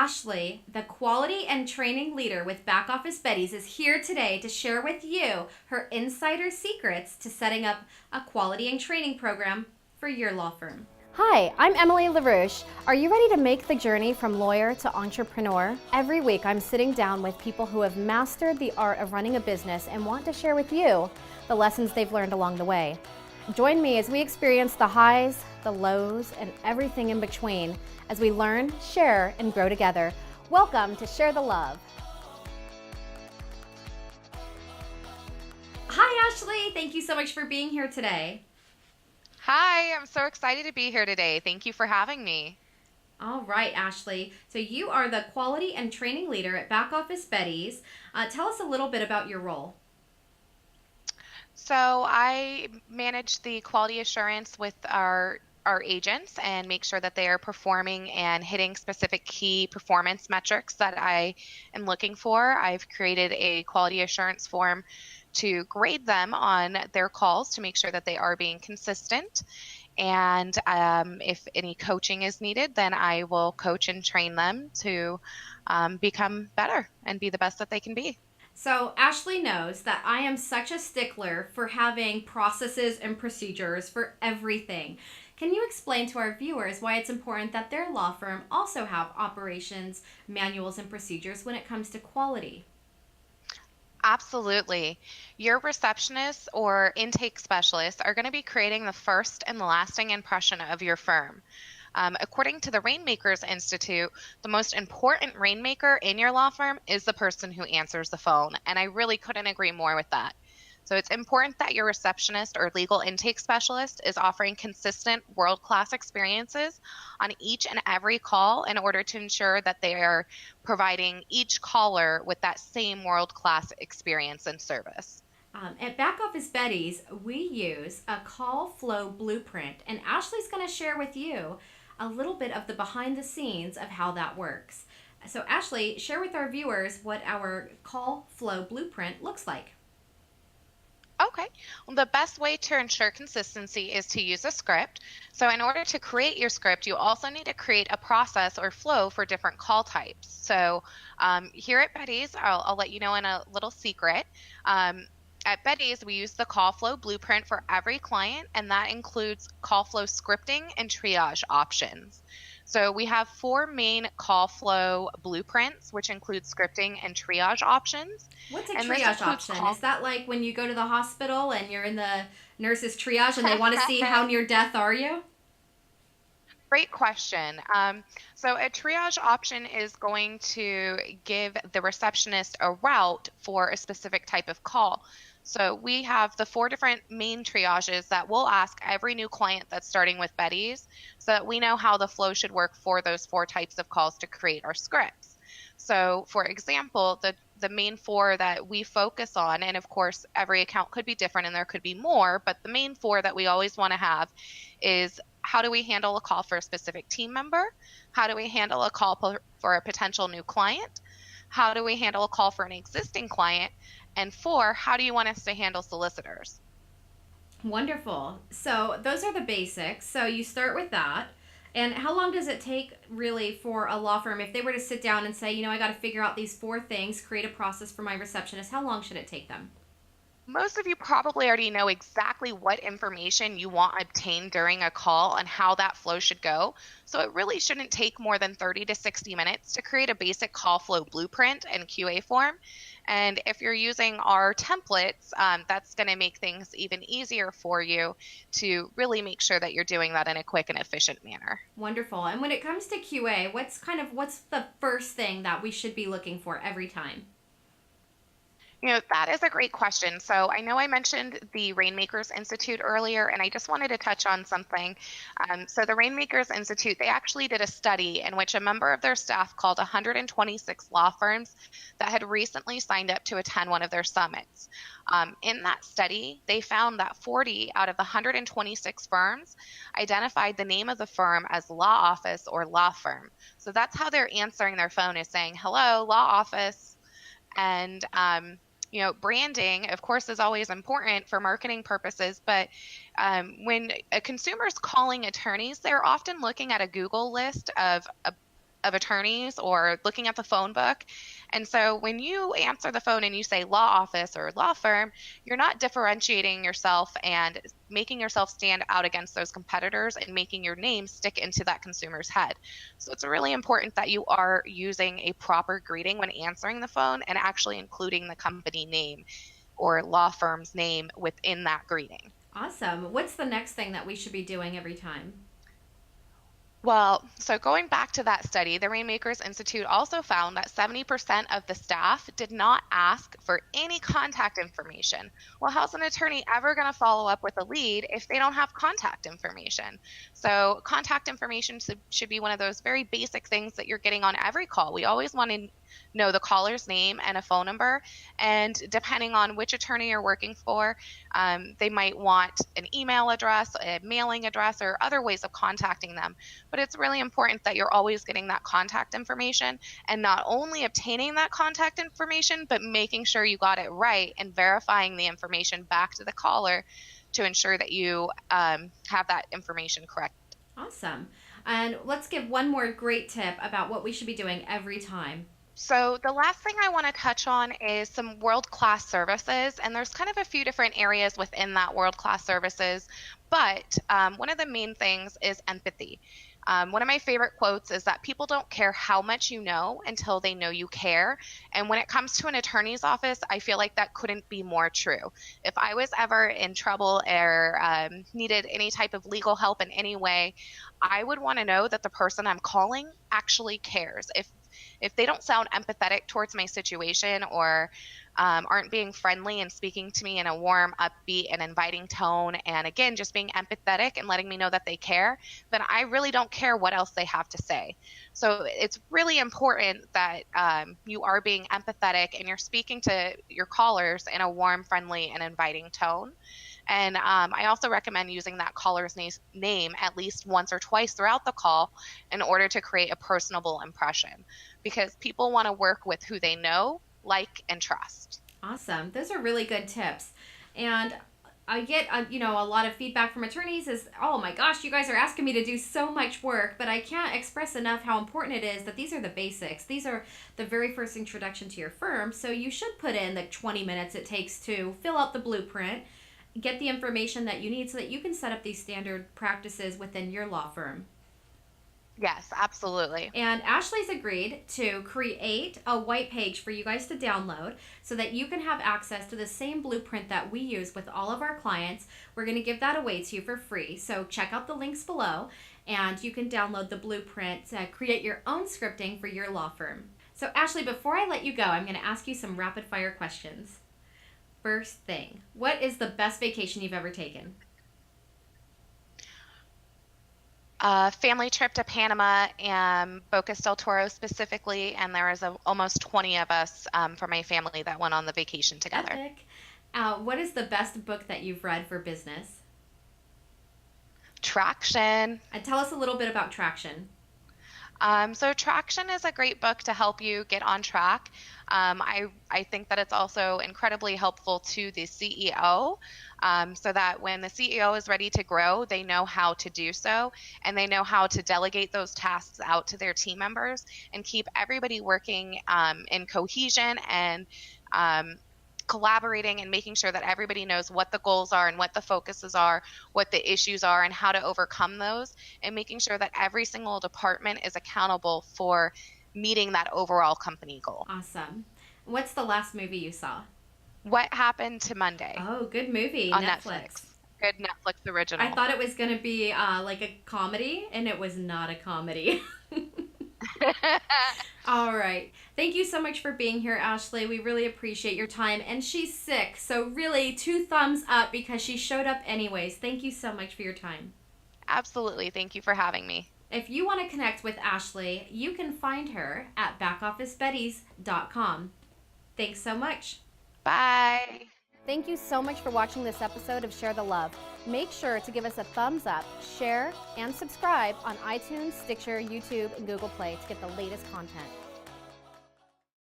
Ashley, the quality and training leader with Back Office Betties, is here today to share with you her insider secrets to setting up a quality and training program for your law firm. Hi, I'm Emily LaRouche. Are you ready to make the journey from lawyer to entrepreneur? Every week I'm sitting down with people who have mastered the art of running a business and want to share with you the lessons they've learned along the way. Join me as we experience the highs, the lows, and everything in between as we learn, share, and grow together. Welcome to Share the Love. Hi, Ashley. Thank you so much for being here today. Hi, I'm so excited to be here today. Thank you for having me. All right, Ashley. So you are the quality and training leader at Back Office Betties. Tell us a little bit about your role. So I manage the quality assurance with our agents and make sure that they are performing and hitting specific key performance metrics that I am looking for. I've created a quality assurance form to grade them on their calls to make sure that they are being consistent. And if any coaching is needed, then I will coach and train them to become better and be the best that they can be. So, Ashley knows that I am such a stickler for having processes and procedures for everything. Can you explain to our viewers why it's important that their law firm also have operations, manuals, and procedures when it comes to quality? Absolutely. Your receptionists or intake specialists are going to be creating the first and lasting impression of your firm. According to the Rainmakers Institute, the most important rainmaker in your law firm is the person who answers the phone. And I really couldn't agree more with that. So it's important that your receptionist or legal intake specialist is offering consistent world-class experiences on each and every call in order to ensure that they are providing each caller with that same world-class experience and service. At Back Office Betties, we use a call flow blueprint, and Ashley's going to share with you a little bit of the behind the scenes of how that works. So, Ashley, share with our viewers what our call flow blueprint looks like. Okay. Well, the best way to ensure consistency is to use a script. So, in order to create your script, you also need to create a process or flow for different call types. So, here at Betty's, I'll let you know in a little secret. At Betty's, we use the call flow blueprint for every client, and that includes call flow scripting and triage options. So we have four main call flow blueprints, which include scripting and triage options. What's a And this triage includes option? call Is that like when you go to the hospital and you're in the nurse's triage and they want to see how near death are you? Great question. So a triage option is going to give the receptionist a route for a specific type of call. So we have the four different main triages that we'll ask every new client that's starting with Betty's so that we know how the flow should work for those four types of calls to create our scripts. So for example, the main four that we focus on, and of course every account could be different and there could be more, but the main four that we always want to have is how do we handle a call for a specific team member? How do we handle a call for a potential new client? How do we handle a call for an existing client? And four, how do you want us to handle solicitors? Wonderful. So those are the basics. So you start with that. And how long does it take really for a law firm if they were to sit down and say, I got to figure out these four things, create a process for my receptionist? How long should it take them? Most of you probably already know exactly what information you want obtained during a call and how that flow should go. So it really shouldn't take more than 30 to 60 minutes to create a basic call flow blueprint and QA form. And if you're using our templates, that's going to make things even easier for you to really make sure that you're doing that in a quick and efficient manner. Wonderful. And when it comes to QA, what's the first thing that we should be looking for every time? That is a great question. So I know I mentioned the Rainmakers Institute earlier, and I just wanted to touch on something. So the Rainmakers Institute, they actually did a study in which a member of their staff called 126 law firms that had recently signed up to attend one of their summits. In that study, they found that 40 out of the 126 firms identified the name of the firm as law office or law firm. So that's how they're answering their phone, is saying, hello, law office. And branding, of course, is always important for marketing purposes, but when a consumer is calling attorneys, they're often looking at a Google list of of attorneys or looking at the phone book. And so when you answer the phone and you say law office or law firm, you're not differentiating yourself and making yourself stand out against those competitors and making your name stick into that consumer's head. So it's really important that you are using a proper greeting when answering the phone and actually including the company name or law firm's name within that greeting. Awesome. What's the next thing that we should be doing every time? Well, so going back to that study, the Rainmakers Institute also found that 70% of the staff did not ask for any contact information. Well, how's an attorney ever going to follow up with a lead if they don't have contact information? So, contact information should be one of those very basic things that you're getting on every call. We always want to know the caller's name and a phone number. And depending on which attorney you're working for, they might want an email address, a mailing address, or other ways of contacting them. But it's really important that you're always getting that contact information and not only obtaining that contact information, but making sure you got it right and verifying the information back to the caller to ensure that you have that information correct. Awesome. And let's give one more great tip about what we should be doing every time. So, the last thing I want to touch on is some world class services. And there's kind of a few different areas within that world class services. But one of the main things is empathy. One of my favorite quotes is that people don't care how much you know until they know you care. And when it comes to an attorney's office, I feel like that couldn't be more true. If I was ever in trouble or needed any type of legal help in any way, I would want to know that the person I'm calling actually cares. If they don't sound empathetic towards my situation or aren't being friendly and speaking to me in a warm, upbeat, and inviting tone, and again, just being empathetic and letting me know that they care, then I really don't care what else they have to say. So it's really important that you are being empathetic and you're speaking to your callers in a warm, friendly, and inviting tone. And I also recommend using that caller's name at least once or twice throughout the call in order to create a personable impression, because people want to work with who they know, like, and trust. Awesome. Those are really good tips. And I get, a lot of feedback from attorneys is, oh my gosh, you guys are asking me to do so much work, but I can't express enough how important it is that these are the basics. These are the very first introduction to your firm. So you should put in the 20 minutes it takes to fill out the blueprint, get the information that you need so that you can set up these standard practices within your law firm. Yes, absolutely. And Ashley's agreed to create a white page for you guys to download so that you can have access to the same blueprint that we use with all of our clients. We're going to give that away to you for free. So check out the links below and you can download the blueprint to create your own scripting for your law firm. So Ashley, before I let you go, I'm going to ask you some rapid fire questions. First thing, what is the best vacation you've ever taken? Family trip to Panama and Bocas del Toro specifically, and there was almost 20 of us from my family that went on the vacation together. Epic. What is the best book that you've read for business? Traction. And tell us a little bit about Traction. So Traction is a great book to help you get on track. I think that it's also incredibly helpful to the CEO, so that when the CEO is ready to grow, they know how to do so, and they know how to delegate those tasks out to their team members and keep everybody working in cohesion and collaborating and making sure that everybody knows what the goals are and what the focuses are, what the issues are, and how to overcome those, and making sure that every single department is accountable for meeting that overall company goal. Awesome. What's the last movie you saw? What Happened to Monday? Oh, good movie. On Netflix. Good Netflix original. I thought it was going to be like a comedy, and it was not a comedy. All right. Thank you so much for being here, Ashley. We really appreciate your time. And she's sick, so really 2 thumbs up because she showed up anyways. Thank you so much for your time. Absolutely. Thank you for having me. If you want to connect with Ashley, you can find her at backofficebetties.com. Thanks so much. Bye. Thank you so much for watching this episode of Share the Love. Make sure to give us a thumbs up, share, and subscribe on iTunes, Stitcher, YouTube, and Google Play to get the latest content.